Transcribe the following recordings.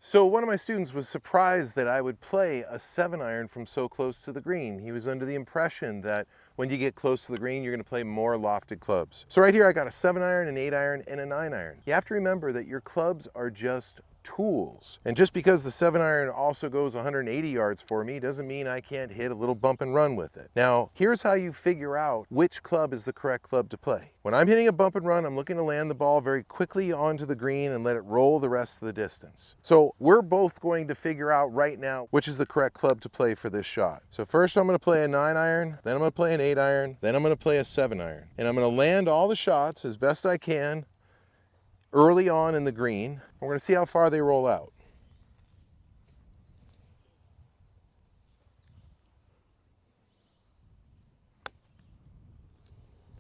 So one of my students was surprised that I would play a 7-iron from so close to the green. He was under the impression that when you get close to the green, you're going to play more lofted clubs. So right here I got a 7-iron, an 8-iron, and a 9-iron. You have to remember that your clubs are just tools. And just because the 7-iron also goes 180 yards for me doesn't mean I can't hit a little bump and run with it. Now, here's how you figure out which club is the correct club to play. When I'm hitting a bump and run, I'm looking to land the ball very quickly onto the green and let it roll the rest of the distance. So we're both going to figure out right now which is the correct club to play for this shot. So first I'm going to play a 9-iron, then I'm going to play an 8-iron, then I'm going to play a 7-iron. And I'm going to land all the shots as best I can early on in the green. We're going to see how far they roll out.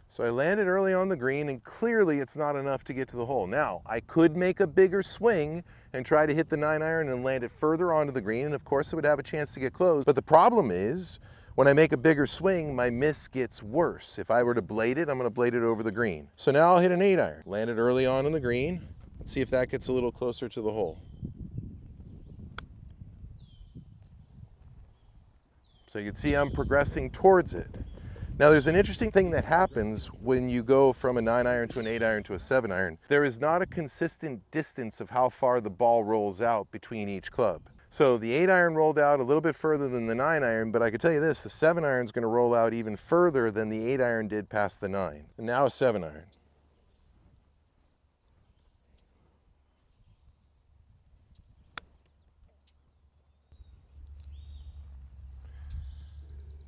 So I landed early on the green, and clearly it's not enough to get to the hole. Now, I could make a bigger swing and try to hit the 9-iron and land it further onto the green, and of course it would have a chance to get close. But the problem is, when I make a bigger swing, my miss gets worse. If I were to blade it, I'm going to blade it over the green. So now I'll hit an 8-iron. Land it early on in the green. Let's see if that gets a little closer to the hole. So you can see I'm progressing towards it. Now there's an interesting thing that happens when you go from a 9-iron to an 8-iron to a 7-iron. There is not a consistent distance of how far the ball rolls out between each club. So the 8-iron rolled out a little bit further than the 9-iron, but I can tell you this, the 7-iron is going to roll out even further than the 8-iron did past the 9. And now a 7-iron.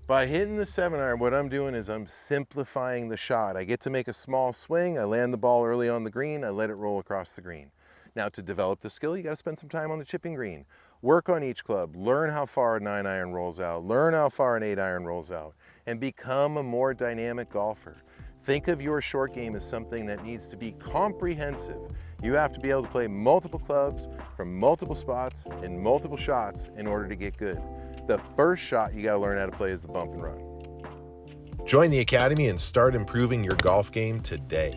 By hitting the 7-iron, what I'm doing is I'm simplifying the shot. I get to make a small swing, I land the ball early on the green, I let it roll across the green. Now to develop the skill, you gotta spend some time on the chipping green. Work on each club, learn how far a 9-iron rolls out, learn how far an 8-iron rolls out, and become a more dynamic golfer. Think of your short game as something that needs to be comprehensive. You have to be able to play multiple clubs from multiple spots in multiple shots in order to get good. The first shot you got to learn how to play is the bump and run. Join the Academy and start improving your golf game today.